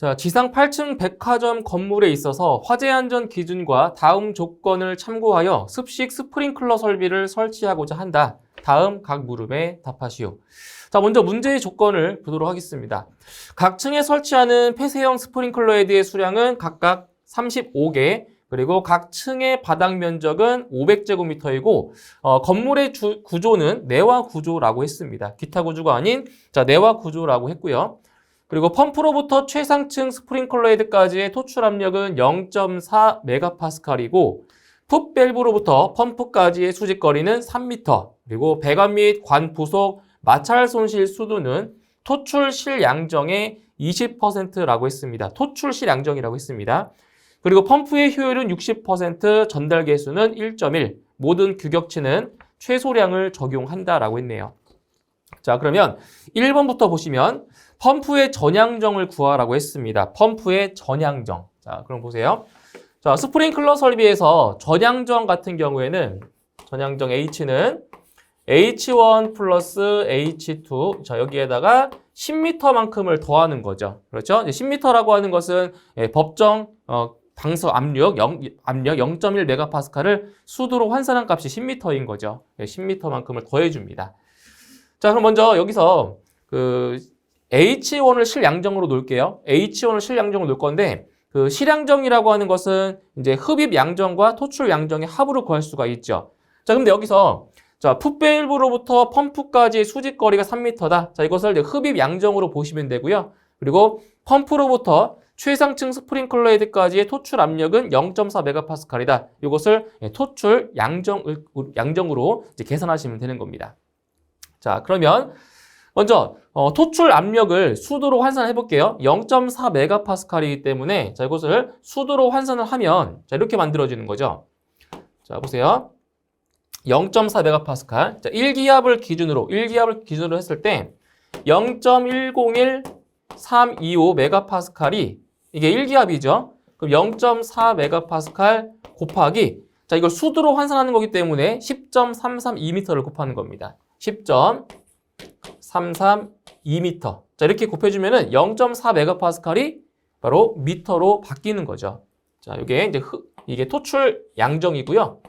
자, 지상 8층 백화점 건물에 있어서 화재 안전 기준과 다음 조건을 참고하여 습식 스프링클러 설비를 설치하고자 한다. 다음 각 물음에 답하시오. 자, 먼저 문제의 조건을 보도록 하겠습니다. 각 층에 설치하는 폐쇄형 스프링클러에 대해 수량은 각각 35개, 그리고 각 층의 바닥 면적은 500제곱미터이고 건물의 구조는 내화 구조라고 했습니다. 기타 구조가 아닌 내화 구조라고 했고요. 그리고 펌프로부터 최상층 스프링클러 헤드까지의 토출 압력은 0.4메가파스칼이고 풋밸브로부터 펌프까지의 수직거리는 3m, 그리고 배관 및 관 부속 마찰 손실 수도는 토출 실양정의 20%라고 했습니다. 토출 실양정이라고 했습니다. 그리고 펌프의 효율은 60%, 전달 개수는 1.1, 모든 규격치는 최소량을 적용한다라고 했네요. 자, 그러면 1번부터 보시면 펌프의 전향정을 구하라고 했습니다. 펌프의 전향정. 자, 그럼 보세요. 자, 스프링클러 설비에서 전향정 같은 경우에는 전향정 H는 H1 플러스 H2. 자, 여기에다가 10m만큼을 더하는 거죠. 그렇죠? 10m라고 하는 것은 법정 방석 압력 0.1메가파스칼을 수도로 환산한 값이 10m인 거죠. 10m만큼을 더해줍니다. 자, 그럼 먼저 여기서 H1을 실양정으로 놓을게요. H1을 실양정으로 놓을 건데, 실양정이라고 하는 것은 이제 흡입 양정과 토출 양정의 합으로 구할 수가 있죠. 자, 근데 여기서, 자, 풋밸브로부터 펌프까지의 수직거리가 3m다. 자, 이것을 이제 흡입 양정으로 보시면 되고요. 그리고 펌프로부터 최상층 스프링클러 헤드까지의 토출 압력은 0.4메가파스칼이다. 이것을 토출 양정으로 이제 계산하시면 되는 겁니다. 자, 그러면 먼저 토출 압력을 수도로 환산해 볼게요. 0.4메가파스칼이기 때문에 자, 이것을 수도로 환산을 하면 자, 이렇게 만들어지는 거죠. 자, 보세요. 0.4메가파스칼. 자, 1기압을 기준으로 했을 때 0.101.325메가파스칼이 이게 1기압이죠. 그럼 0.4메가파스칼 곱하기 자, 이걸 수도로 환산하는 거기 때문에 10.332m를 곱하는 겁니다. 10.332m. 자, 이렇게 곱해주면은 0.4메가파스칼이 바로 미터로 바뀌는 거죠. 자, 이게 토출 양정이고요.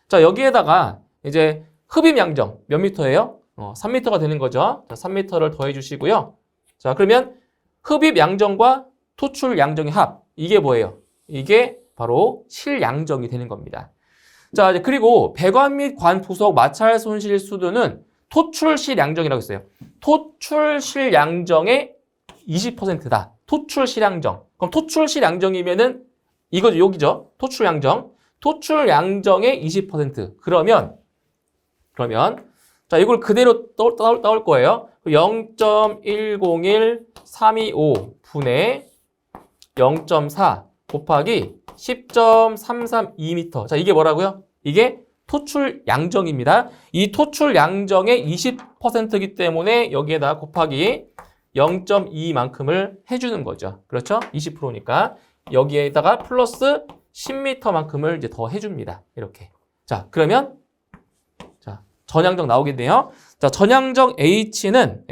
자, 여기에다가 이제 흡입 양정 몇 미터예요? 3m가 되는 거죠. 자, 3m를 더해 주시고요. 자, 그러면 흡입 양정과 토출 양정의 합. 이게 뭐예요? 이게 바로 실양정이 되는 겁니다. 자, 이제 그리고 배관 및 관 부속 마찰 손실 수도는 토출 실양정이라고 했어요. 토출 실양정의 20%다. 토출 실양정. 그럼 토출 실양정이면은 이거죠, 여기죠. 토출 양정. 토출 양정의 20%. 그러면 자, 이걸 그대로 따올 거예요. 0.101.325 분의 0.4 곱하기 10.332m. 자, 이게 뭐라고요? 이게 토출 양정입니다. 이 토출 양정의 20%이기 때문에 여기에다 곱하기 0.2만큼을 해주는 거죠. 그렇죠? 20%니까 여기에다가 플러스 10m만큼을 이제 더 해줍니다. 이렇게. 자, 그러면 자, 전향정 나오겠네요. 자, 전향정 H는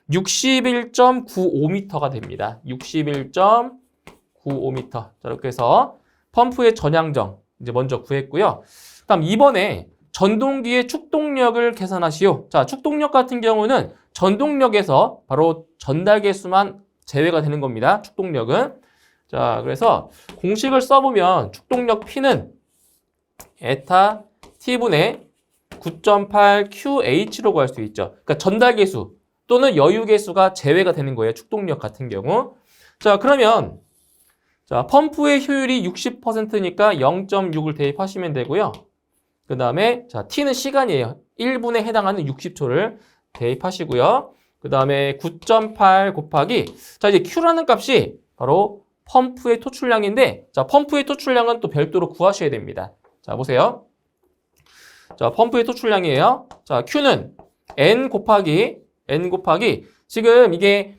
61.95m가 됩니다. 61.95m. 자, 이렇게 해서 펌프의 전향정 이제 먼저 구했고요. 다음 2번에 전동기의 축동력을 계산하시오. 자, 축동력 같은 경우는 전동력에서 바로 전달 개수만 제외가 되는 겁니다. 축동력은. 자, 그래서 공식을 써보면 축동력 P는 에타 T분의 9.8QH로 구할 수 있죠. 그러니까 전달 개수 또는 여유 개수가 제외가 되는 거예요. 축동력 같은 경우. 자, 그러면 자, 펌프의 효율이 60%니까 0.6을 대입하시면 되고요. 그 다음에 자, T는 시간이에요. 1분에 해당하는 60초를 대입하시고요. 그 다음에 9.8 곱하기 자, 이제 Q라는 값이 바로 펌프의 토출량인데 자, 펌프의 토출량은 또 별도로 구하셔야 됩니다. 자, 보세요. 자, 펌프의 토출량이에요. 자, Q는 N 곱하기 지금 이게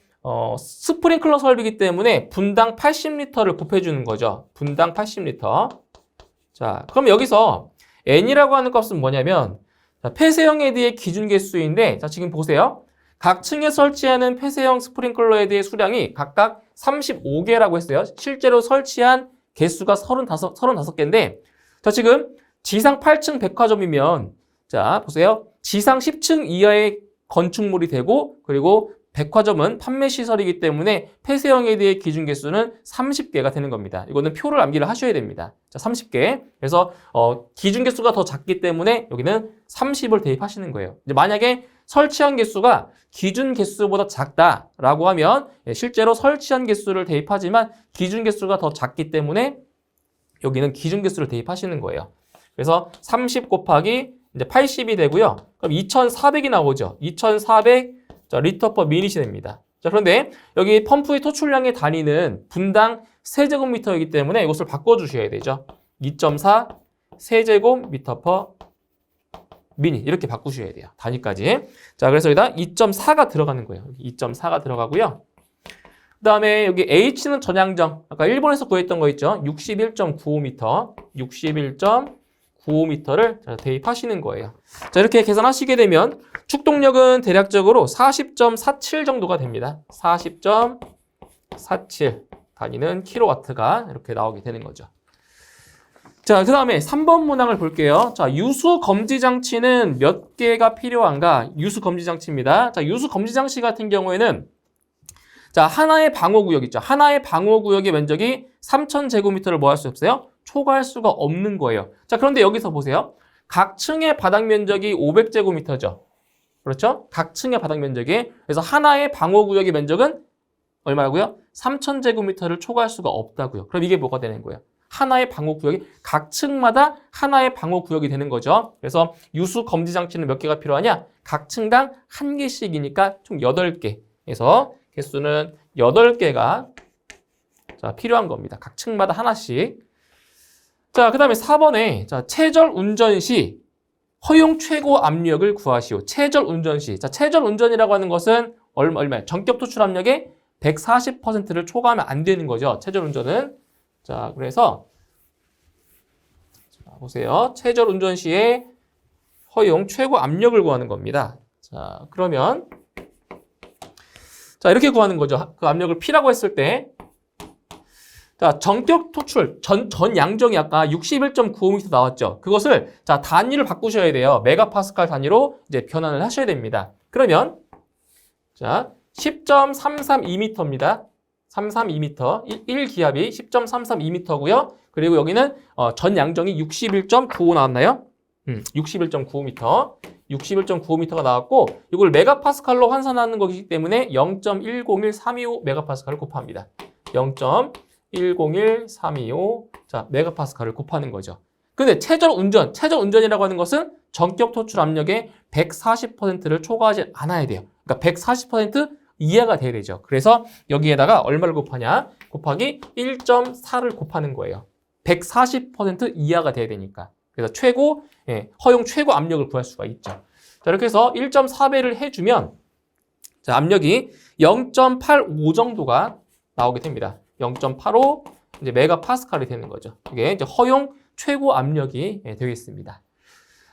스프링클러 설비이기 때문에 분당 80리터를 곱해주는 거죠. 분당 80리터. 자, 그럼 여기서 N이라고 하는 값은 뭐냐면 폐쇄형 헤드의 기준 개수인데 자, 지금 보세요. 각 층에 설치하는 폐쇄형 스프링클러 헤드의 수량이 각각 35개라고 했어요. 실제로 설치한 개수가 35개인데, 자, 지금 지상 8층 백화점이면, 자, 보세요. 지상 10층 이하의 건축물이 되고, 그리고 백화점은 판매 시설이기 때문에 폐쇄형에 대해 기준 개수는 30개가 되는 겁니다. 이거는 표를 암기를 하셔야 됩니다. 자, 30개. 그래서 기준 개수가 더 작기 때문에 여기는 30을 대입하시는 거예요. 이제 만약에 설치한 개수가 기준 개수보다 작다라고 하면 실제로 설치한 개수를 대입하지만 기준 개수가 더 작기 때문에 여기는 기준 개수를 대입하시는 거예요. 그래서 30 곱하기 이제 80이 되고요. 그럼 2,400이 나오죠. 2,400 리터 퍼 미닛이 됩니다. 자, 그런데 여기 펌프의 토출량의 단위는 분당 세제곱미터이기 때문에 이것을 바꿔주셔야 되죠. 2.4 세제곱미터 퍼 미닛 이렇게 바꾸셔야 돼요. 단위까지. 자, 그래서 여기다 2.4가 들어가는 거예요. 2.4가 들어가고요. 그 다음에 여기 H는 전향정. 아까 일본에서 구했던 거 있죠. 61.95m. 61.95m를 대입하시는 거예요. 자, 이렇게 계산하시게 되면 축동력은 대략적으로 40.47 정도가 됩니다. 40.47 단위는 킬로와트가 이렇게 나오게 되는 거죠. 자, 그 다음에 3번 문항을 볼게요. 자, 유수 검지 장치는 몇 개가 필요한가? 유수 검지 장치입니다. 자, 유수 검지 장치 같은 경우에는 자, 하나의 방어구역 있죠. 하나의 방어구역의 면적이 3,000제곱미터를 뭐 할 수 없어요? 초과할 수가 없는 거예요. 자, 그런데 여기서 보세요. 각 층의 바닥 면적이 500제곱미터죠. 그렇죠? 각 층의 바닥 면적이. 그래서 하나의 방어구역의 면적은 얼마라고요? 3,000제곱미터를 초과할 수가 없다고요. 그럼 이게 뭐가 되는 거예요? 하나의 방어구역이 각 층마다 하나의 방어구역이 되는 거죠. 그래서 유수 검지 장치는 몇 개가 필요하냐? 각 층당 한 개씩이니까 총 8개. 그래서 개수는 8개가 자, 필요한 겁니다. 각 층마다 하나씩. 자, 그 다음에 4번에 자, 체절 운전 시 허용 최고 압력을 구하시오. 체절 운전 시. 자, 체절 운전이라고 하는 것은 얼마예요? 전격 토출 압력의 140%를 초과하면 안 되는 거죠. 체절 운전은. 자, 그래서 자, 보세요. 체절 운전 시에 허용 최고 압력을 구하는 겁니다. 자, 그러면 자, 이렇게 구하는 거죠. 그 압력을 P라고 했을 때 자, 전격 토출, 전 양정이 아까 61.95m 나왔죠. 그것을, 자, 단위를 바꾸셔야 돼요. 메가파스칼 단위로 이제 변환을 하셔야 됩니다. 그러면, 자, 10.332m입니다. 332m. 1기압이 10.332m고요. 그리고 여기는, 전 양정이 61.95 나왔나요? 61.95m. 61.95m가 나왔고, 이걸 메가파스칼로 환산하는 거기 때문에 0.101325 메가파스칼을 곱합니다. 0.101325 자, 메가파스칼을 곱하는 거죠. 근데 체절 운전이라고 하는 것은 전격 토출 압력의 140%를 초과하지 않아야 돼요. 그러니까 140% 이하가 돼야 되죠. 그래서 여기에다가 얼마를 곱하냐? 곱하기 1.4를 곱하는 거예요. 140% 이하가 돼야 되니까. 그래서 허용 최고 압력을 구할 수가 있죠. 자, 이렇게 해서 1.4배를 해주면 자, 압력이 0.85 정도가 나오게 됩니다. 0.85 이제 메가파스칼이 되는 거죠. 이게 이제 허용 최고 압력이 되겠습니다.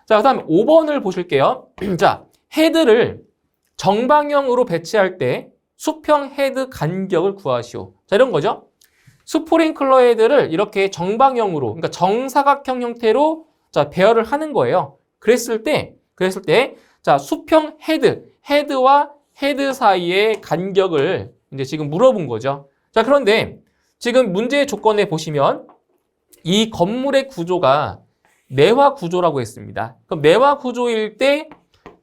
자, 그다음에 5번을 보실게요. 자, 헤드를 정방형으로 배치할 때 수평 헤드 간격을 구하시오. 자, 이런 거죠. 스프링클러 헤드를 이렇게 정방형으로, 그러니까 정사각형 형태로 자, 배열을 하는 거예요. 그랬을 때, 자, 수평 헤드와 헤드 사이의 간격을 이제 지금 물어본 거죠. 자, 그런데 지금 문제의 조건에 보시면 이 건물의 구조가 매화 구조라고 했습니다. 그럼 매화 구조일 때,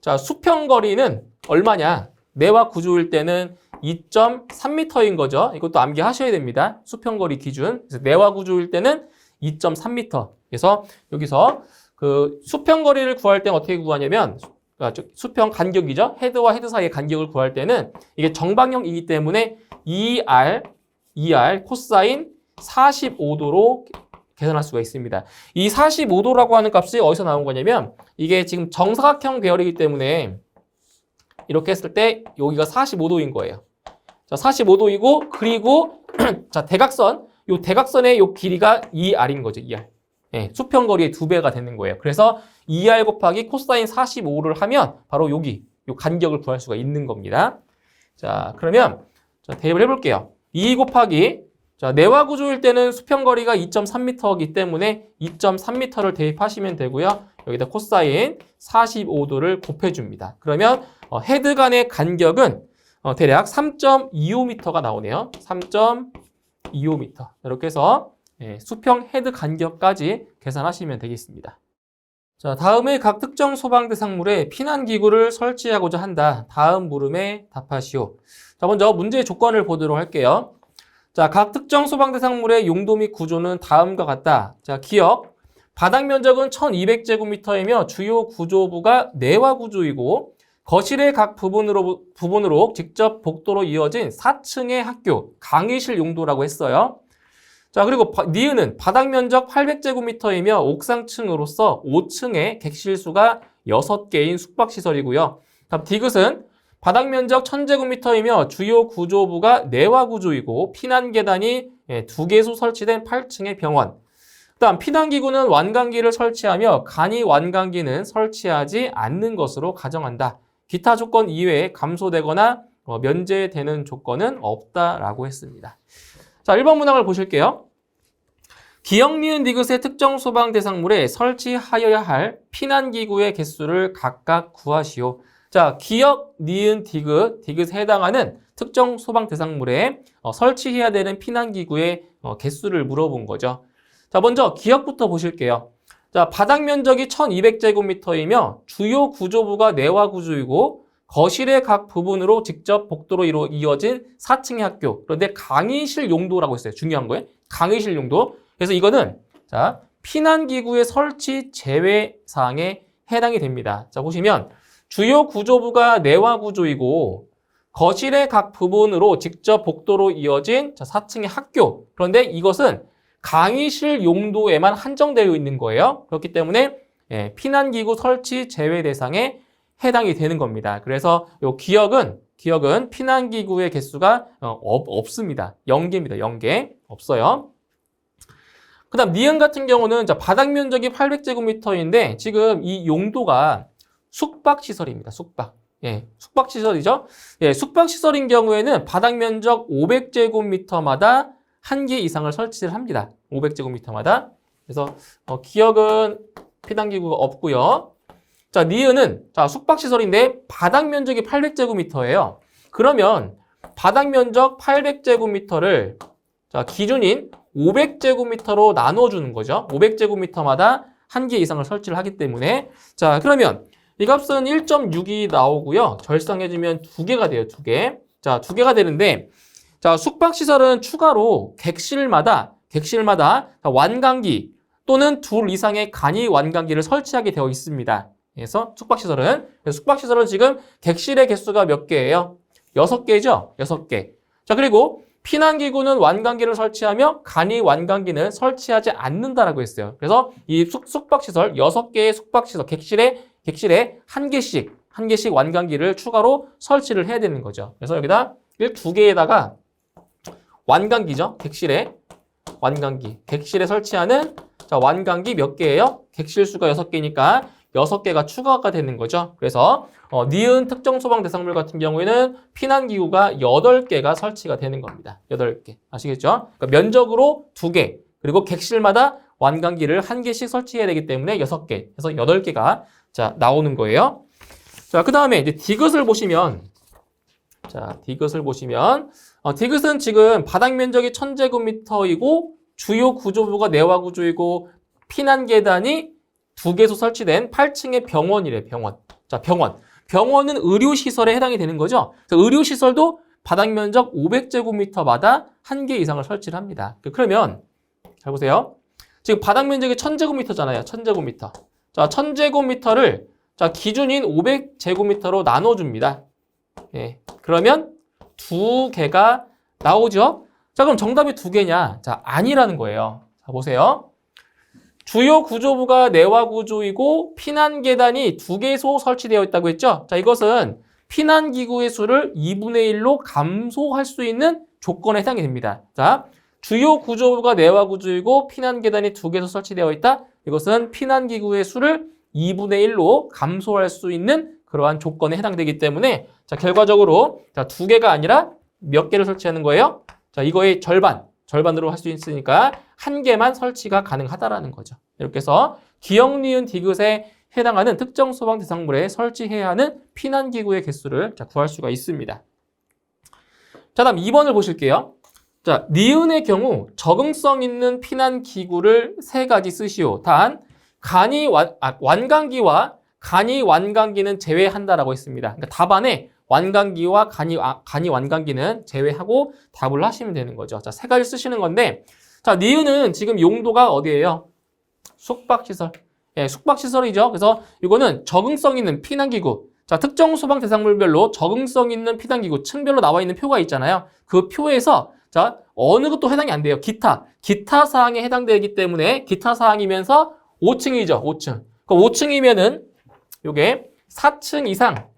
자, 수평거리는 얼마냐? 매화 구조일 때는 2.3m인 거죠. 이것도 암기하셔야 됩니다. 수평거리 기준. 그래서 매화 구조일 때는 2.3m. 그래서 여기서 그 수평거리를 구할 때는 어떻게 구하냐면, 수평 간격이죠. 헤드와 헤드 사이의 간격을 구할 때는 이게 정방형이기 때문에 2R 코사인 45도로 계산할 수가 있습니다. 이 45도라고 하는 값이 어디서 나온 거냐면 이게 지금 정사각형 배열이기 때문에 이렇게 했을 때 여기가 45도인 거예요. 자, 45도이고 그리고 자, 대각선의 요 길이가 2R인 거죠. 2R. 예, 수평거리의 2배가 되는 거예요. 그래서 2R 곱하기 코사인 45를 하면 바로 여기 요 간격을 구할 수가 있는 겁니다. 자, 그러면 자, 대입을 해볼게요. 2 곱하기 자, 내화 구조일 때는 수평거리가 2.3m이기 때문에 2.3m를 대입하시면 되고요. 여기다 코사인 45도를 곱해줍니다. 그러면 헤드 간의 간격은 대략 3.25m가 나오네요. 3.25m. 이렇게 해서 수평 헤드 간격까지 계산하시면 되겠습니다. 자, 다음에 각 특정 소방 대상물에 피난기구를 설치하고자 한다. 다음 물음에 답하시오. 자, 먼저 문제의 조건을 보도록 할게요. 자, 각 특정 소방 대상물의 용도 및 구조는 다음과 같다. 자, 기억. 바닥 면적은 1200제곱미터이며 주요 구조부가 내화 구조이고 거실의 각 부분으로 직접 복도로 이어진 4층의 학교, 강의실 용도라고 했어요. 자, 그리고 니은은 바닥 면적 800제곱미터이며 옥상층으로서 5층의 객실수가 6개인 숙박시설이고요. 다음 디귿은 바닥 면적 1000제곱미터이며 주요 구조부가 내화 구조이고 피난계단이 2개소 설치된 8층의 병원. 다음 피난기구는 완강기를 설치하며 간이 완강기는 설치하지 않는 것으로 가정한다. 기타 조건 이외에 감소되거나 면제되는 조건은 없다라고 했습니다. 자, 1번 문항을 보실게요. 기역, 니은, 디귿의 특정 소방 대상물에 설치하여야 할 피난기구의 개수를 각각 구하시오. 자, 기역, 니은, 디귿에 해당하는 특정 소방 대상물에 설치해야 되는 피난기구의 개수를 물어본 거죠. 자, 먼저 기역부터 보실게요. 자, 바닥 면적이 1200제곱미터이며 주요 구조부가 내화 구조이고 거실의 각 부분으로 직접 복도로 이어진 4층의 학교. 그런데 강의실 용도라고 했어요. 중요한 거예요. 강의실 용도. 그래서 이거는 자, 피난기구의 설치 제외 사항에 해당이 됩니다. 자, 보시면 주요 구조부가 내화 구조이고 거실의 각 부분으로 직접 복도로 이어진 4층의 학교. 그런데 이것은 강의실 용도에만 한정되어 있는 거예요. 그렇기 때문에 피난기구 설치 제외 대상에 해당이 되는 겁니다. 그래서 요 기역은 피난기구의 개수가 없습니다. 0개입니다. 0개. 없어요. 그 다음 니은 같은 경우는 바닥 면적이 800제곱미터인데 지금 이 용도가 숙박시설입니다. 숙박시설이죠. 숙박시설인 경우에는 바닥 면적 500제곱미터마다 1개 이상을 설치를 합니다. 500제곱미터마다. 그래서 기역은 피난기구가 없고요. 자, 니은은 숙박시설인데 바닥 면적이 800제곱미터예요. 그러면 바닥 면적 800제곱미터를 기준인 500제곱미터로 나눠주는 거죠. 500제곱미터마다 1개 이상을 설치를 하기 때문에 자, 그러면 이 값은 1.6이 나오고요. 절상해지면 2개가 돼요. 2개. 자, 2개가 되는데 자, 숙박시설은 추가로 객실마다 완강기 또는 둘 이상의 간이 완강기를 설치하게 되어 있습니다. 그래서 숙박시설은 지금 객실의 개수가 몇 개예요? 6개죠? 6개. 자, 그리고 피난기구는 완강기를 설치하며 간이 완강기는 설치하지 않는다라고 했어요. 그래서 이 숙박시설 6개의 숙박시설 객실에 1개씩 완강기를 추가로 설치를 해야 되는 거죠. 그래서 여기다 2개에다가 완강기죠. 객실에 설치하는 완강기 몇 개예요? 객실 수가 6개니까 6개가 추가가 되는 거죠. 그래서 니은 특정 소방 대상물 같은 경우에는 피난기구가 8개가 설치가 되는 겁니다. 8개. 아시겠죠? 그러니까 면적으로 2개, 그리고 객실마다 완강기를 1개씩 설치해야 되기 때문에 6개, 그래서 8개가 나오는 거예요. 자, 그 다음에 이제 디귿을 보시면 디귿은 지금 바닥 면적이 1000제곱미터이고 주요 구조부가 내화 구조이고 피난 계단이 2개소 설치된 8층의 병원이래. 병원은 의료시설에 해당이 되는 거죠. 그래서 의료시설도 바닥 면적 500제곱미터마다 1개 이상을 설치를 합니다. 그러면 잘 보세요. 지금 바닥 면적이 1000제곱미터잖아요. 1000제곱미터. 자, 1000제곱미터를 기준인 500제곱미터로 나눠줍니다. 그러면 2개가 나오죠. 자, 그럼 정답이 2개냐? 자, 아니라는 거예요. 자, 보세요. 주요 구조부가 내화 구조이고 피난 계단이 2개소 설치되어 있다고 했죠. 자, 이것은 피난 기구의 수를 2분의 1로 감소할 수 있는 조건에 해당이 됩니다. 자, 주요 구조부가 내화 구조이고 피난 계단이 2개소 설치되어 있다. 이것은 피난 기구의 수를 2분의 1로 감소할 수 있는 그러한 조건에 해당되기 때문에 자, 결과적으로 2개가 아니라 몇 개를 설치하는 거예요? 자, 이거의 절반으로 할 수 있으니까 한 개만 설치가 가능하다라는 거죠. 이렇게 해서 기역, 니은, 디귿에 해당하는 특정 소방 대상물에 설치해야 하는 피난기구의 개수를 구할 수가 있습니다. 자, 다음 2번을 보실게요. 자, 니은의 경우 적응성 있는 피난기구를 3가지 쓰시오. 단, 완강기와 간이 완강기는 제외한다라고 했습니다. 그러니까 답안에 완강기와 간이 완강기는 제외하고 답을 하시면 되는 거죠. 자, 3가지 쓰시는 건데, 자, 니은은 지금 용도가 어디예요? 숙박시설. 예, 숙박시설이죠. 그래서 이거는 적응성 있는 피난기구. 자, 특정 소방 대상물별로 적응성 있는 피난기구, 층별로 나와 있는 표가 있잖아요. 그 표에서, 자, 어느 것도 해당이 안 돼요. 기타 사항에 해당되기 때문에 기타 사항이면서 5층이죠. 5층. 그 5층이면은 요게 4층 이상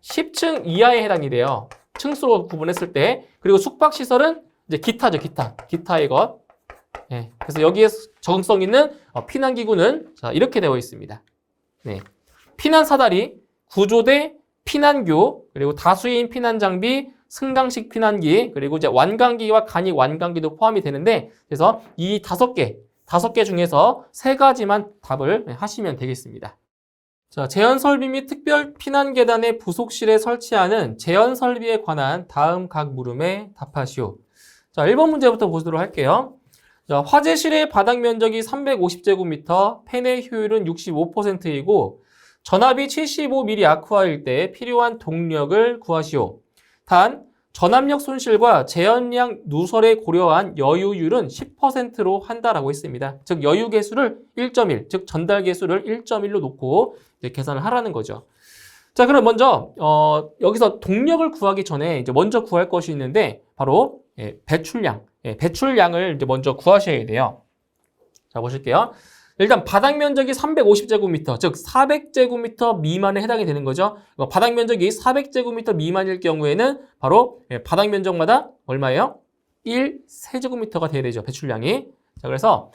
10층 이하에 해당이 돼요. 층수로 구분했을 때. 그리고 숙박시설은 이제 기타죠. 기타의 것. 네. 그래서 여기에 적응성 있는 피난기구는 자, 이렇게 되어 있습니다. 네. 피난사다리, 구조대, 피난교, 그리고 다수인 피난장비, 승강식 피난기, 그리고 이제 완강기와 간이 완강기도 포함이 되는데, 그래서 이 5개 중에서 3가지만 답을 하시면 되겠습니다. 자, 제연설비 및 특별 피난계단의 부속실에 설치하는 제연설비에 관한 다음 각 물음에 답하시오. 자, 1번 문제부터 보도록 할게요. 자, 화재실의 바닥 면적이 350제곱미터, 팬의 효율은 65%이고 전압이 75mm 아쿠아일 때 필요한 동력을 구하시오. 단, 전압력 손실과 제연량 누설에 고려한 여유율은 10%로 한다라고 했습니다. 즉 여유 개수를 1.1, 즉 전달 개수를 1.1로 놓고 계산을 하라는 거죠. 자, 그럼 먼저 여기서 동력을 구하기 전에 이제 먼저 구할 것이 있는데 바로 배출량, 배출량을 이제 먼저 구하셔야 돼요. 자, 보실게요. 일단 바닥 면적이 350제곱미터, 즉 400제곱미터 미만에 해당이 되는 거죠. 바닥 면적이 400제곱미터 미만일 경우에는 바로 바닥 면적마다 얼마예요? 1세제곱미터가 돼야 되죠. 배출량이. 자, 그래서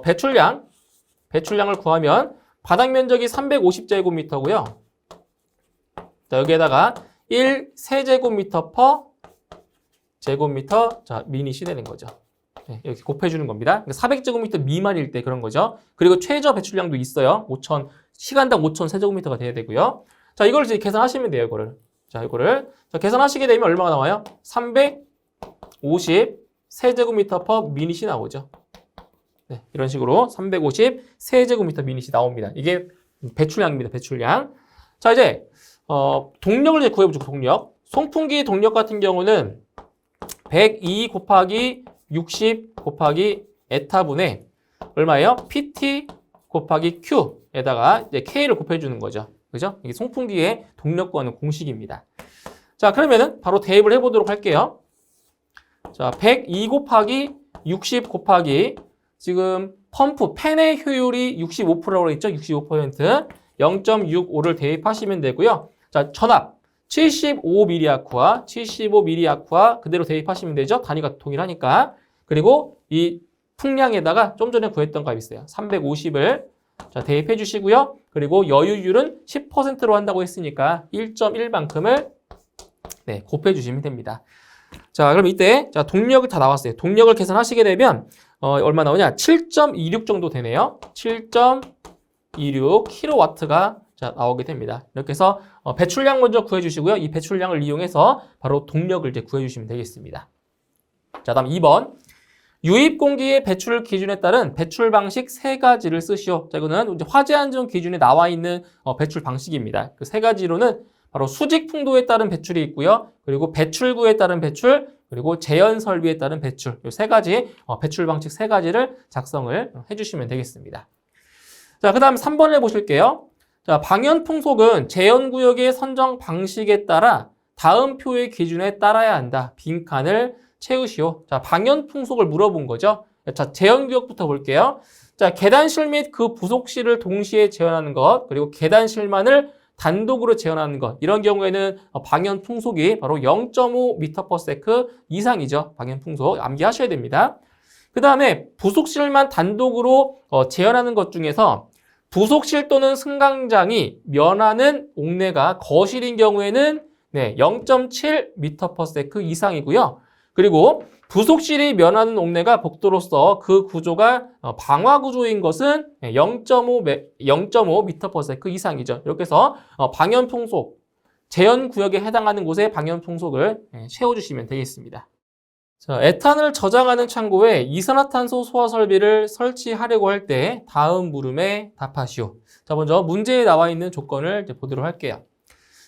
배출량을 구하면 바닥 면적이 350제곱미터고요. 자, 여기에다가 1세제곱미터 퍼 제곱미터, 자, 미닛이 되는 거죠. 네, 이렇게 곱해주는 겁니다. 400제곱미터 미만일 때 그런 거죠. 그리고 최저 배출량도 있어요. 시간당 5,000 세제곱미터가 돼야 되고요. 자, 이걸 이제 계산하시면 돼요, 이거를. 자, 계산하시게 되면 얼마가 나와요? 350 세제곱미터 퍼 미닛이 나오죠. 네, 이런 식으로 350 세제곱미터 미닛이 나옵니다. 이게 배출량입니다, 배출량. 자, 이제, 동력을 이제 구해보죠, 동력. 송풍기 동력 같은 경우는 102 곱하기 60 곱하기 에타분의 얼마예요? PT 곱하기 Q에다가 이제 K를 곱해주는 거죠. 그죠? 이게 송풍기의 동력 구하는 공식입니다. 자, 그러면은 바로 대입을 해보도록 할게요. 자, 102 곱하기 60 곱하기 지금 팬의 효율이 65%라고 했죠? 65%. 0.65를 대입하시면 되고요. 자, 전압 75mm 아쿠아 그대로 대입하시면 되죠. 단위가 동일하니까. 그리고 이 풍량에다가 좀 전에 구했던 값이 있어요. 350을 자, 대입해 주시고요. 그리고 여유율은 10%로 한다고 했으니까 1.1만큼을 네, 곱해 주시면 됩니다. 자, 그럼 이때 자, 동력이 다 나왔어요. 동력을 계산하시게 되면 얼마 나오냐? 7.26 정도 되네요. 7.26 kW가 자, 나오게 됩니다. 이렇게 해서 배출량 먼저 구해주시고요. 이 배출량을 이용해서 바로 동력을 이제 구해주시면 되겠습니다. 자, 다음 2번. 유입 공기의 배출 기준에 따른 배출 방식 3가지를 쓰시오. 자, 이거는 이제 화재 안전 기준에 나와 있는 배출 방식입니다. 그 3가지로는 바로 수직 풍도에 따른 배출이 있고요. 그리고 배출구에 따른 배출, 그리고 재현 설비에 따른 배출. 이 3가지 배출 방식 3가지를 작성을 해주시면 되겠습니다. 자, 그 다음 3번을 보실게요. 자, 방연풍속은 재현구역의 선정 방식에 따라 다음 표의 기준에 따라야 한다. 빈칸을 채우시오. 자, 방연풍속을 물어본 거죠. 자, 재현구역부터 볼게요. 자, 계단실 및 그 부속실을 동시에 재현하는 것, 그리고 계단실만을 단독으로 재현하는 것. 이런 경우에는 방연풍속이 바로 0.5m/s 이상이죠. 방연풍속 암기하셔야 됩니다. 그 다음에 부속실만 단독으로 재현하는 것 중에서 부속실 또는 승강장이 면하는 옥내가 거실인 경우에는 네, 0.7m/s 이상이고요. 그리고 부속실이 면하는 옥내가 복도로서 그 구조가 방화 구조인 것은 0.5m/s 이상이죠. 이렇게 해서 방연풍속, 제연구역에 해당하는 곳에 방연풍속을 채워주시면 되겠습니다. 자, 에탄을 저장하는 창고에 이산화탄소 소화 설비를 설치하려고 할 때 다음 물음에 답하시오. 자, 먼저 문제에 나와 있는 조건을 이제 보도록 할게요.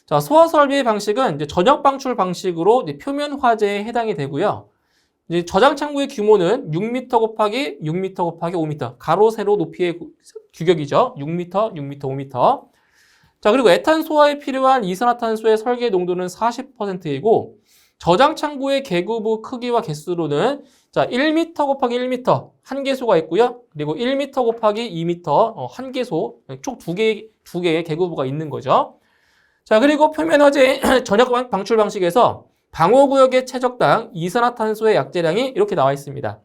자, 소화 설비의 방식은 이제 전역 방출 방식으로 이제 표면 화재에 해당이 되고요. 이제 저장 창고의 규모는 6m 곱하기 6m 곱하기 5m, 가로 세로 높이의 규격이죠. 6m, 6m, 5m. 자, 그리고 에탄 소화에 필요한 이산화탄소의 설계 농도는 40%이고 저장 창고의 개구부 크기와 개수로는 자, 1m 곱하기 1m 한 개소가 있고요. 그리고 1m 곱하기 2m 한 개소, 총 두 개의 개구부가 있는 거죠. 자, 그리고 표면 화재 전역 방출 방식에서 방호구역의 최적당 이산화탄소의 약재량이 이렇게 나와 있습니다.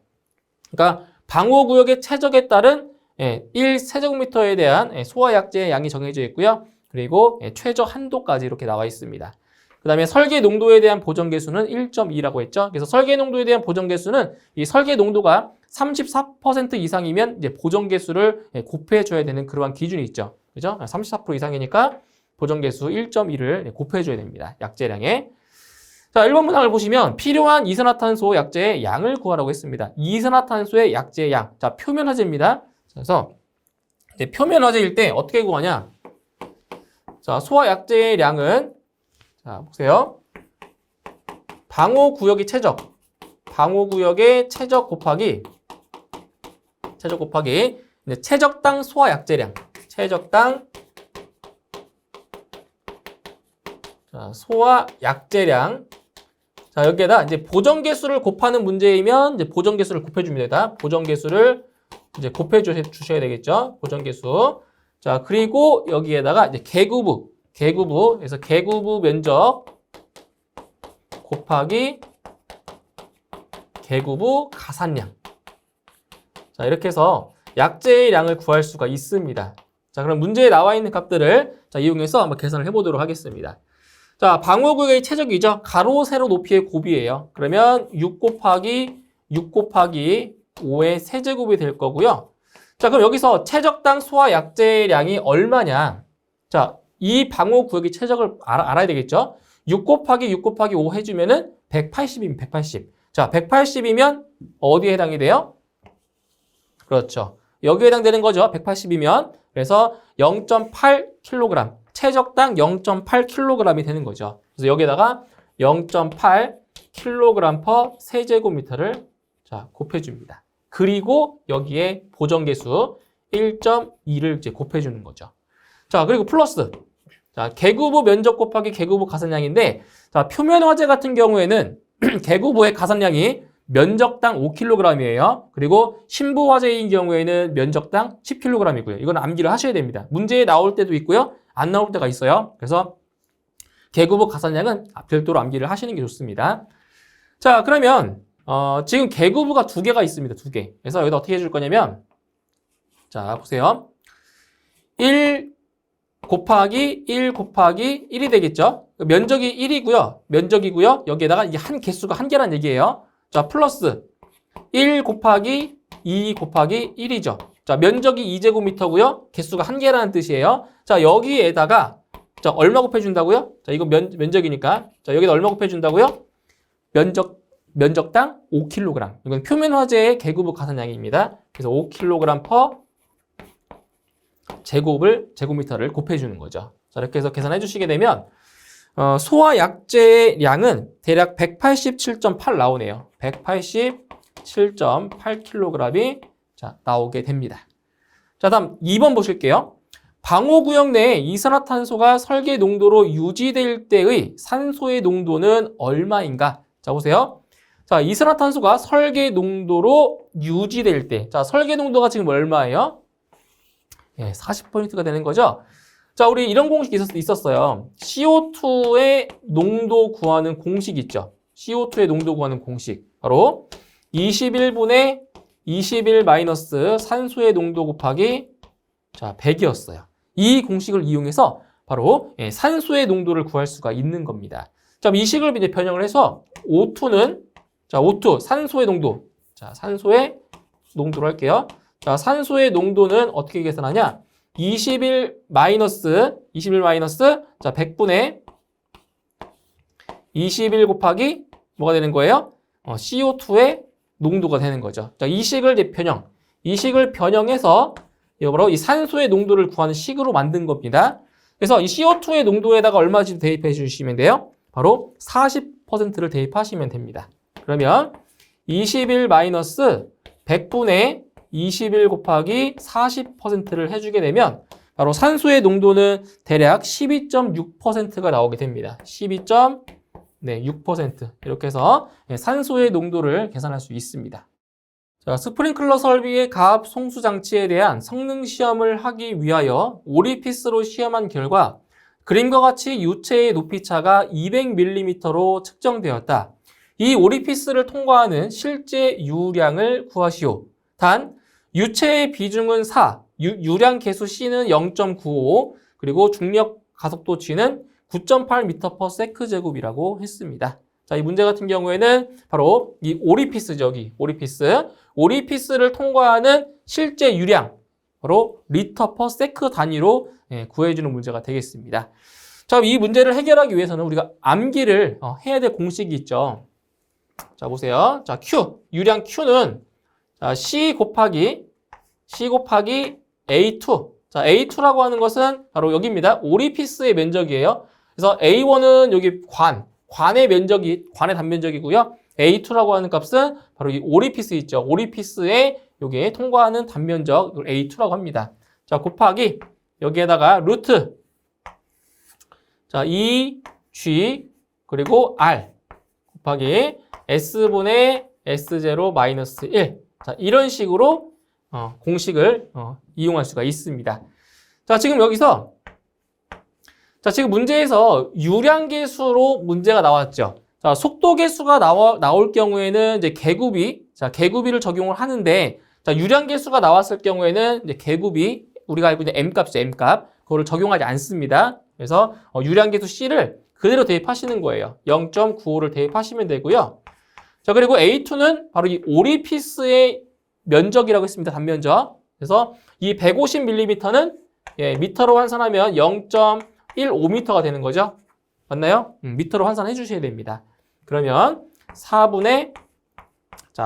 그러니까 방호구역의 최적에 따른 1세제곱미터에 대한 소화 약재의 양이 정해져 있고요. 그리고 최저 한도까지 이렇게 나와 있습니다. 그 다음에 설계 농도에 대한 보정 계수는 1.2라고 했죠. 그래서 설계 농도에 대한 보정 계수는 이 설계 농도가 34% 이상이면 이제 보정 계수를 곱해줘야 되는 그러한 기준이 있죠. 그죠? 34% 이상이니까 보정 계수 1.2를 곱해줘야 됩니다. 약재량에. 자, 1번 문항을 보시면 필요한 이산화탄소 약재의 양을 구하라고 했습니다. 이산화탄소의 약재의 양. 자, 표면 화재입니다. 그래서 이제 표면 화재일 때 어떻게 구하냐? 자, 소화 약재의 양은 자, 보세요. 방호구역의 최적. 방호구역의 최적 곱하기 최적당 소화 약재량. 최적당 자, 소화 약재량. 자, 여기에다 이제 보정 개수를 곱하는 문제이면 이제 보정 개수를 곱해 줍니다. 보정 개수를 이제 곱해 주셔야 되겠죠. 보정 개수. 자, 그리고 여기에다가 이제 그래서 개구부 면적 곱하기 개구부 가산량. 자, 이렇게 해서 약재의 양을 구할 수가 있습니다. 자, 그럼 문제에 나와 있는 값들을 자, 이용해서 한번 계산을 해보도록 하겠습니다. 자, 방호구역의 최적이죠. 가로, 세로 높이의 곱이에요. 그러면 6 곱하기 5의 세제곱이 될 거고요. 자, 그럼 여기서 최적당 소화 약재량이 얼마냐? 자, 이 방호구역의 최적을 알아야 되겠죠? 6 곱하기 5 해주면은 180이면 180. 자, 180이면 어디에 해당이 돼요? 그렇죠. 여기에 해당되는 거죠. 180이면. 그래서 0.8kg. 최적당 0.8kg이 되는 거죠. 그래서 여기에다가 0.8kg per 세제곱미터를 자, 곱해줍니다. 그리고 여기에 보정계수 1.2를 이제 곱해주는 거죠. 자, 그리고 플러스. 자, 개구부 면적 곱하기 개구부 가산량인데, 자, 표면 화재 같은 경우에는 개구부의 가산량이 면적당 5kg이에요. 그리고 신부 화재인 경우에는 면적당 10kg이고요. 이건 암기를 하셔야 됩니다. 문제에 나올 때도 있고요. 안 나올 때가 있어요. 그래서 개구부 가산량은 별도로 암기를 하시는 게 좋습니다. 자, 그러면 지금 개구부가 2개가 있습니다. 2개. 그래서 여기다 어떻게 해줄 거냐면 자, 보세요. 1 곱하기 1이 되겠죠? 면적이 1이고요. 여기에다가 이게 한 개수가 한 개란 얘기예요. 자, 플러스 1 곱하기 2 곱하기 1이죠. 자, 면적이 2제곱미터고요. 개수가 한 개라는 뜻이에요. 자, 여기에다가 자, 얼마 곱해준다고요? 자, 이거 면적이니까. 자, 여기다 얼마 곱해준다고요? 면적당 5kg. 이건 표면 화재의 개구부 가산량입니다. 그래서 5kg per 제곱미터를 곱해주는 거죠. 자, 이렇게 해서 계산해 주시게 되면 소화 약재의 양은 대략 187.8 나오네요. 187.8kg이 자, 나오게 됩니다. 자, 다음 2번 보실게요. 방호구역 내에 이산화탄소가 설계 농도로 유지될 때의 산소의 농도는 얼마인가? 자, 보세요. 자, 이산화탄소가 설계 농도로 유지될 때. 자, 설계 농도가 지금 얼마예요? 예, 40%가 되는 거죠. 자, 우리 이런 공식이 있었어요. CO2의 농도 구하는 공식 있죠. CO2의 농도 구하는 공식. 바로 21분의 21 마이너스 산소의 농도 곱하기 자, 100이었어요. 이 공식을 이용해서 바로 산소의 농도를 구할 수가 있는 겁니다. 자, 이 식을 이제 변형을 해서 O2는 자, O2 산소의 농도. 자, 산소의 농도로 할게요. 자, 산소의 농도는 어떻게 계산하냐? 21 마이너스 자, 100분의 21 곱하기 뭐가 되는 거예요? CO2의 농도가 되는 거죠. 자, 이 식을 이제 이 식을 변형해서 바로 이 산소의 농도를 구하는 식으로 만든 겁니다. 그래서 이 CO2의 농도에다가 얼마씩 대입해 주시면 돼요? 바로 40%를 대입하시면 됩니다. 그러면 21 마이너스 100분의 21 곱하기 40%를 해주게 되면 바로 산소의 농도는 대략 12.6%가 나오게 됩니다. 12.6% 이렇게 해서 산소의 농도를 계산할 수 있습니다. 자, 스프링클러 설비의 가압 송수 장치에 대한 성능 시험을 하기 위하여 오리피스로 시험한 결과 그림과 같이 유체의 높이차가 200mm로 측정되었다. 이 오리피스를 통과하는 실제 유량을 구하시오. 단, 유체의 비중은 4, 유량 계수 C는 0.95, 그리고 중력 가속도 G는 9.8m/s제곱이라고 했습니다. 자, 이 문제 같은 경우에는 바로 이 오리피스죠, 여기. 오리피스를 통과하는 실제 유량, 바로 리터/세크 단위로 구해주는 문제가 되겠습니다. 자, 이 문제를 해결하기 위해서는 우리가 암기를 해야 될 공식이 있죠. 자, 보세요. 자, 유량 Q는 자, C 곱하기 A2. 자, A2라고 하는 것은 바로 여기입니다. 오리피스의 면적이에요. 그래서 A1은 여기 관의 단면적이고요. A2라고 하는 값은 바로 이 오리피스 있죠. 오리피스의 여기에 통과하는 단면적, 이걸 A2라고 합니다. 자, 곱하기 여기에다가 루트. 자, EG 그리고 R 곱하기 S분의 S0 마이너스 1. 자, 이런 식으로 공식을 이용할 수가 있습니다. 자, 지금 여기서 지금 문제에서 유량계수로 문제가 나왔죠. 자, 속도계수가 나올 경우에는 이제 개구비를 적용을 하는데, 자, 유량계수가 나왔을 경우에는 이제 개구비, 우리가 알고 있는 M값이죠, M값. 그거를 적용하지 않습니다. 그래서 유량계수 C를 그대로 대입하시는 거예요. 0.95를 대입하시면 되고요. 자, 그리고 A2는 바로 이 오리피스의 면적이라고 했습니다. 단면적. 그래서 이 150mm는 미터로 환산하면 0.15m가 되는 거죠. 맞나요? 미터로 환산해 주셔야 됩니다. 그러면 4분의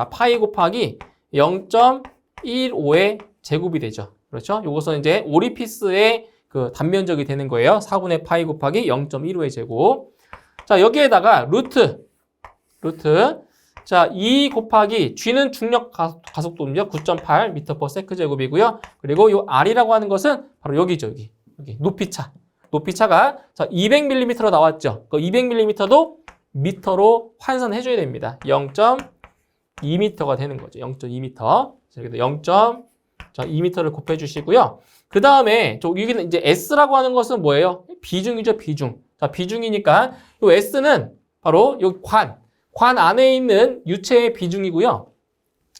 파이 곱하기 0.15의 제곱이 되죠. 그렇죠? 이것은 이제 오리피스의 그 단면적이 되는 거예요. 4분의 파이 곱하기 0.15의 제곱. 자, 여기에다가 루트. 자, 2 곱하기 G는 중력 가속도입니다. 9.8m/s 제곱이고요. 그리고 이 R이라고 하는 것은 바로 여기죠. 여기 높이차가 자, 200mm로 나왔죠. 그 200mm도 미터로 환산해 줘야 됩니다. 0.2m가 되는 거죠. 0.2m. 여기다 0.2m를 곱해 주시고요. 그 다음에 여기는 이제 S라고 하는 것은 뭐예요? 비중이죠, 비중. 자, 비중이니까 이 S는 바로 이 관 안에 있는 유체의 비중이고요.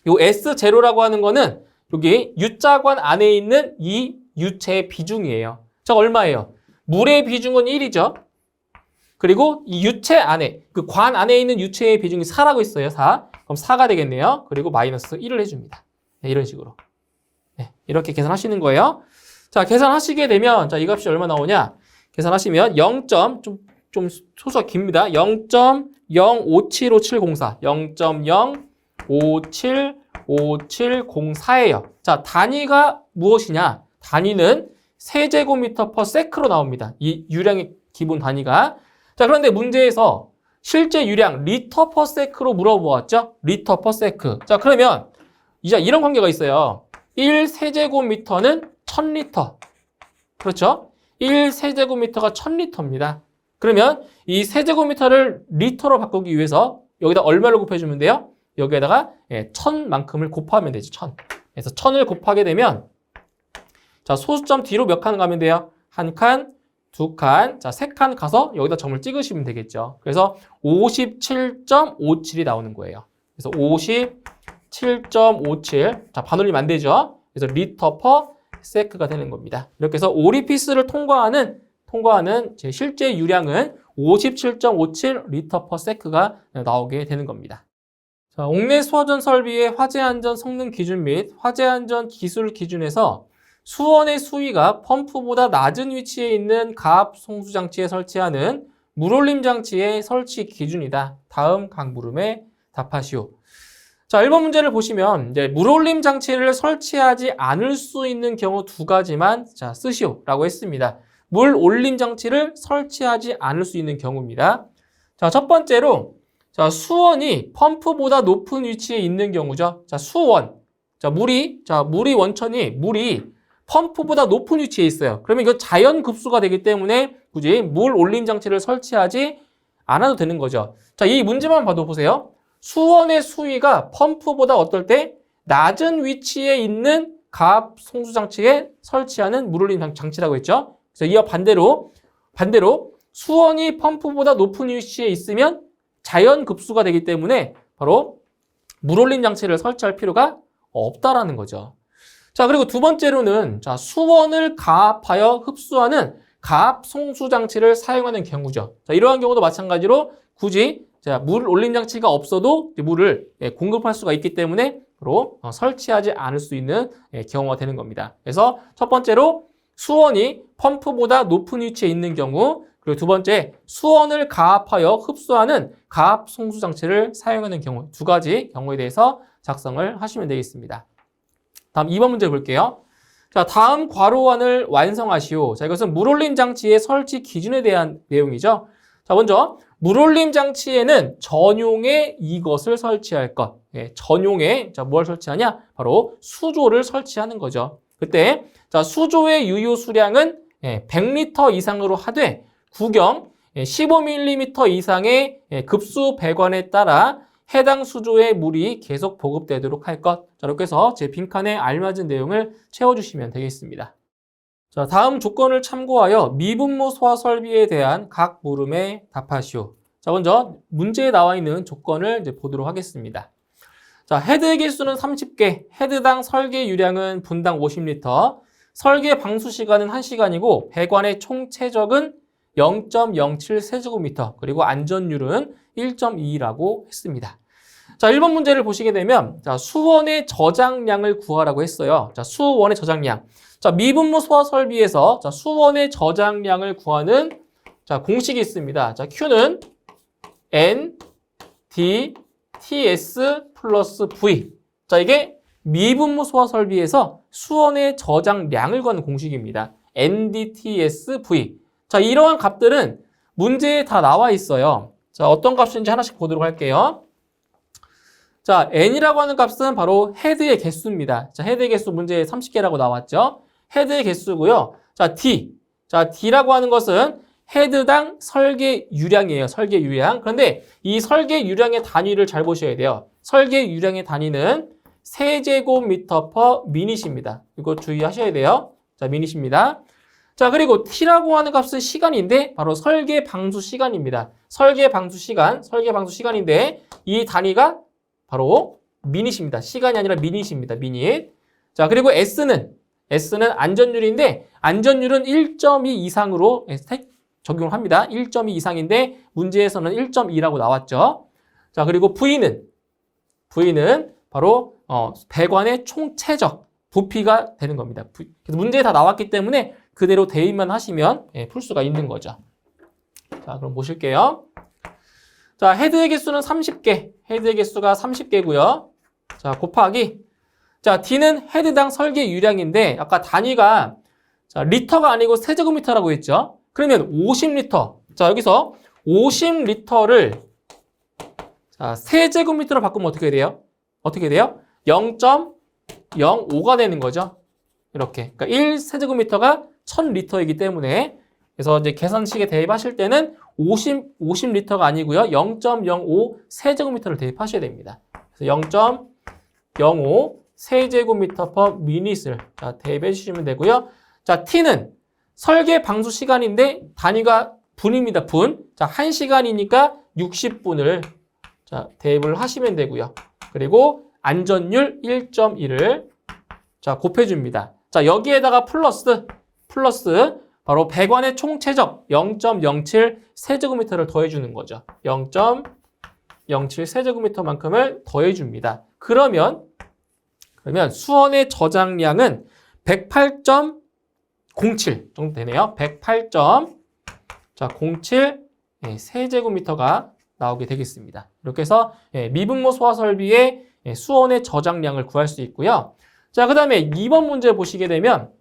이 S0라고 하는 거는 여기 U자관 안에 있는 이 유체의 비중이에요. 자, 얼마예요? 물의 비중은 1이죠. 그리고 이 유체 안에, 그 관 안에 있는 유체의 비중이 4라고 있어요. 4. 그럼 4가 되겠네요. 그리고 마이너스 1을 해줍니다. 네, 이런 식으로. 네, 이렇게 계산하시는 거예요. 자, 계산하시게 되면, 자, 이 값이 얼마 나오냐? 계산하시면 0좀 소수가 깁니다. 0.057574. 0.057574예요. 자, 단위가 무엇이냐? 단위는 세제곱미터/s로 나옵니다. 이 유량의 기본 단위가. 자, 그런데 문제에서 실제 유량 리터/s로 물어보았죠? 리터/s. 자, 그러면 이제 이런 관계가 있어요. 1세제곱미터는 1000리터. 그렇죠? 1세제곱미터가 1000리터입니다. 그러면 이 세제곱미터를 리터로 바꾸기 위해서 여기다 얼마를 곱해주면 돼요? 여기에다가 1000만큼을 곱하면 되죠. 1000. 그래서 1000을 곱하게 되면 자, 소수점 뒤로 몇 칸 가면 돼요? 한 칸, 두 칸, 자, 세 칸 가서 여기다 점을 찍으시면 되겠죠. 그래서 57.57이 나오는 거예요. 그래서 57.57. 자, 반올리면 안 되죠. 그래서 리터 퍼 세크가 되는 겁니다. 이렇게 해서 오리피스를 통과하는 통과하는 제 실제 유량은 57.57L/s가 나오게 되는 겁니다. 자, 옥내 수호전 설비의 화재 안전 성능 기준 및 화재 안전 기술 기준에서 수원의 수위가 펌프보다 낮은 위치에 있는 가압 송수 장치에 설치하는 물올림 장치의 설치 기준이다. 다음 각 물음에 답하시오. 자, 1번 문제를 보시면 이제 물올림 장치를 설치하지 않을 수 있는 경우 두 가지만 자, 쓰시오라고 했습니다. 물 올림 장치를 설치하지 않을 수 있는 경우입니다. 자, 첫 번째로 자, 수원이 펌프보다 높은 위치에 있는 경우죠. 자, 수원. 자, 물이 원천이 펌프보다 높은 위치에 있어요. 그러면 이거 자연 급수가 되기 때문에 굳이 물 올림 장치를 설치하지 않아도 되는 거죠. 자, 이 문제만 봐도 보세요. 수원의 수위가 펌프보다 어떨 때 낮은 위치에 있는 가압 송수 장치에 설치하는 물 올림 장치라고 했죠. 그래서 이와 반대로 수원이 펌프보다 높은 위치에 있으면 자연 급수가 되기 때문에 바로 물 올림 장치를 설치할 필요가 없다라는 거죠. 자, 그리고 두 번째로는 자, 수원을 가압하여 흡수하는 가압 송수 장치를 사용하는 경우죠. 자, 이러한 경우도 마찬가지로 굳이 자, 물 올림 장치가 없어도 물을 공급할 수가 있기 때문에 바로 설치하지 않을 수 있는 경우가 되는 겁니다. 그래서 첫 번째로 수원이 펌프보다 높은 위치에 있는 경우, 그리고 두 번째 수원을 가압하여 흡수하는 가압 송수 장치를 사용하는 경우, 두 가지 경우에 대해서 작성을 하시면 되겠습니다. 다음 2번 문제 볼게요. 자, 다음 괄호안을 완성하시오. 자, 이것은 물올림 장치의 설치 기준에 대한 내용이죠. 자, 먼저 물올림 장치에는 전용의 이것을 설치할 것. 전용의 뭘 설치하냐? 바로 수조를 설치하는 거죠. 그때 자, 수조의 유효 수량은 100리터 이상으로 하되 구경 15mm 이상의 급수 배관에 따라 해당 수조의 물이 계속 보급되도록 할 것. 자, 이렇게 해서 제 빈칸에 알맞은 내용을 채워주시면 되겠습니다. 자, 다음 조건을 참고하여 미분모 소화 설비에 대한 각 물음에 답하시오. 자, 먼저 문제에 나와 있는 조건을 이제 보도록 하겠습니다. 자, 헤드의 개수는 30개, 헤드당 설계 유량은 분당 50리터, 설계 방수 시간은 1시간이고 배관의 총 최적은 0.07 세제곱미터, 그리고 안전율은 1.2라고 했습니다. 자, 1번 문제를 보시게 되면 자, 수원의 저장량을 구하라고 했어요. 자, 수원의 저장량. 자, 미분모 소화 설비에서 자, 수원의 저장량을 구하는 자, 공식이 있습니다. 자, Q는 N, D, TS 플러스 V. 자, 이게 미분모 소화 설비에서 수원의 저장량을 구하는 공식입니다. NDTSV. 자, 이러한 값들은 문제에 다 나와 있어요. 자, 어떤 값인지 하나씩 보도록 할게요. 자, N이라고 하는 값은 바로 헤드의 개수입니다. 자, 헤드의 개수 문제에 30개라고 나왔죠. 헤드의 개수고요. 자, D. 자, D라고 하는 것은 헤드당 설계 유량이에요. 설계 유량. 그런데 이 설계 유량의 단위를 잘 보셔야 돼요. 설계 유량의 단위는 세제곱미터 퍼 미닛입니다. 이거 주의하셔야 돼요. 자, 미닛입니다. 자, 그리고 T라고 하는 값은 시간인데 바로 설계 방수 시간입니다. 설계 방수 시간인데 이 단위가 바로 미닛입니다. 시간이 아니라 미닛입니다. 미닛. 자, 그리고 S는 안전율인데 안전율은 1.2 이상으로 적용을 합니다. 1.2 이상인데 문제에서는 1.2라고 나왔죠. 자, 그리고 V는 바로 배관의 총 최적 부피가 되는 겁니다. 그래서 문제에 다 나왔기 때문에 그대로 대입만 하시면 풀 수가 있는 거죠. 자, 그럼 보실게요. 자, 헤드의 개수는 30개. 헤드의 개수가 30개고요. 자, 곱하기. 자, D는 헤드당 설계 유량인데 아까 단위가 자, 리터가 아니고 세제곱미터라고 했죠. 그러면 50리터. 자, 여기서 50리터를 자, 세제곱미터로 바꾸면 어떻게 돼요? 0.05가 되는 거죠. 이렇게. 그러니까 1세제곱미터가 1000리터이기 때문에 그래서 이제 계산식에 대입하실 때는 50리터가 아니고요. 0.05 세제곱미터를 대입하셔야 됩니다. 그래서 0.05 세제곱미터 퍼 미닛을 자, 대입해 주시면 되고요. 자, T는 설계 방수 시간인데 단위가 분입니다. 분. 자, 1시간이니까 60분을 자, 대입을 하시면 되고요. 그리고 안전율 1.1을 자, 곱해 줍니다. 자, 여기에다가 플러스 바로 배관의 총 최적 0.07 세제곱미터를 더해주는 거죠. 0.07 세제곱미터만큼을 더해줍니다. 그러면 수원의 저장량은 108.07 정도 되네요. 108.07 세제곱미터가 나오게 되겠습니다. 이렇게 해서 미분모 소화 설비의 수원의 저장량을 구할 수 있고요. 자, 그 다음에 2번 문제 보시게 되면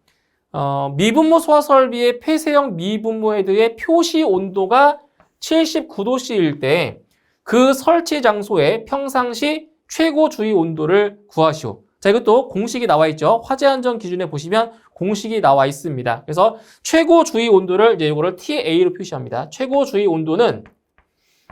미분모 소화 설비의 폐쇄형 미분모 헤드의 표시 온도가 79도씨일 때 그 설치 장소의 평상시 최고 주의 온도를 구하시오. 자, 이것도 공식이 나와 있죠. 화재 안전 기준에 보시면 공식이 나와 있습니다. 그래서 최고 주의 온도를 이제 이거를 TA로 표시합니다. 최고 주의 온도는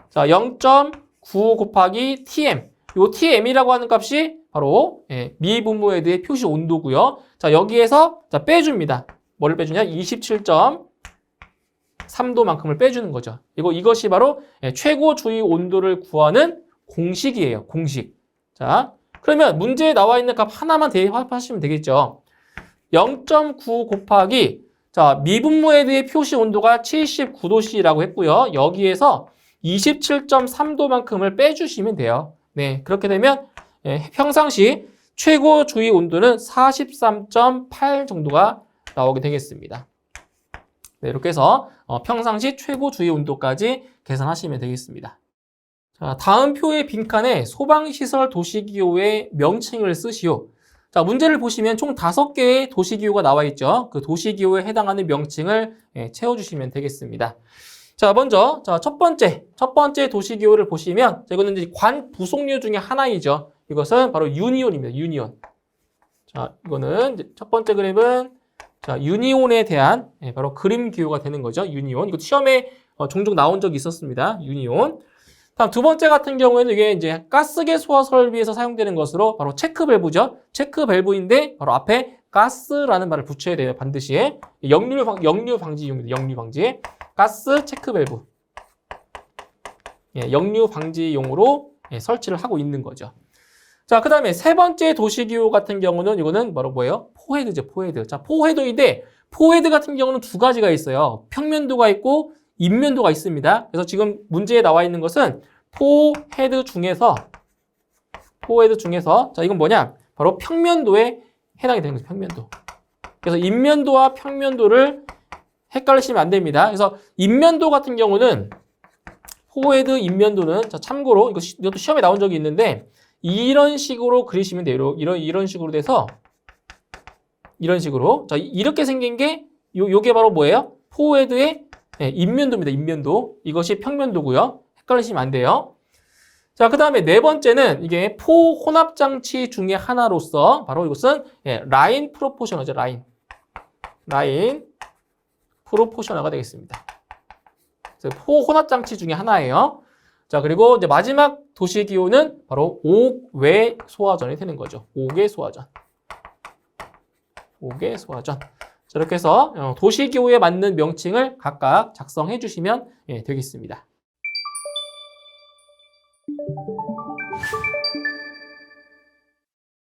자, 0.9 곱하기 TM. 요 TM이라고 하는 값이 바로 미분모 헤드의 표시 온도고요. 자, 여기에서 자, 빼줍니다. 뭐를 빼주냐? 27.3도만큼을 빼주는 거죠. 이것이 바로 최고 주의 온도를 구하는 공식이에요. 공식. 자, 그러면 문제에 나와 있는 값 하나만 대입하시면 되겠죠. 0.9 곱하기 자, 미분모 헤드의 표시 온도가 79도씨라고 했고요. 여기에서 27.3도만큼을 빼주시면 돼요. 네, 그렇게 되면 평상시 최고 주의 온도는 43.8 정도가 나오게 되겠습니다. 네, 이렇게 해서 평상시 최고 주의 온도까지 계산하시면 되겠습니다. 자, 다음 표의 빈칸에 소방시설 도시기호의 명칭을 쓰시오. 자, 문제를 보시면 총 5개의 도시기호가 나와 있죠. 그 도시기호에 해당하는 명칭을 채워주시면 되겠습니다. 자, 먼저 첫 번째 도시기호를 보시면 이거는 이제 관 부속류 중에 하나이죠. 이것은 바로 유니온입니다. 유니온. 자, 이거는 이제 첫 번째 그림은 자, 유니온에 대한 바로 그림 기호가 되는 거죠. 유니온. 이거 시험에 종종 나온 적이 있었습니다. 유니온. 다음 두 번째 같은 경우에는 이게 이제 가스계 소화 설비에서 사용되는 것으로 바로 체크 밸브죠. 체크 밸브인데 바로 앞에 가스라는 말을 붙여야 돼요. 반드시. 역류 방지용입니다. 역류 방지. 가스 체크 밸브. 역류 방지용으로 설치를 하고 있는 거죠. 자, 그 다음에 세 번째 도시기호 같은 경우는 이거는 바로 뭐예요? 포헤드죠, 포헤드. 자, 포헤드인데 포헤드 같은 경우는 두 가지가 있어요. 평면도가 있고 인면도가 있습니다. 그래서 지금 문제에 나와 있는 것은 포헤드 중에서 자, 이건 뭐냐? 바로 평면도에 해당이 되는 거죠, 평면도. 그래서 인면도와 평면도를 헷갈리시면 안 됩니다. 그래서 인면도 같은 경우는 포헤드 인면도는 자, 참고로 이것도 시험에 나온 적이 있는데 이런 식으로 그리시면 돼요. 이런 식으로 돼서 이런 식으로 자, 이렇게 생긴 게 요게 바로 뭐예요? 포헤드의 인면도입니다. 인면도. 이것이 평면도고요. 헷갈리시면 안 돼요. 자, 그 다음에 네 번째는 이게 포 혼합 장치 중에 하나로서 바로 이것은 라인 프로포셔널죠. 라인 프로포셔널가 되겠습니다. 그래서 포 혼합 장치 중에 하나예요. 자, 그리고 이제 마지막 도시기호는 바로 옥외 소화전이 되는 거죠. 옥외 소화전. 자, 이렇게 해서 도시기호에 맞는 명칭을 각각 작성해 주시면 되겠습니다.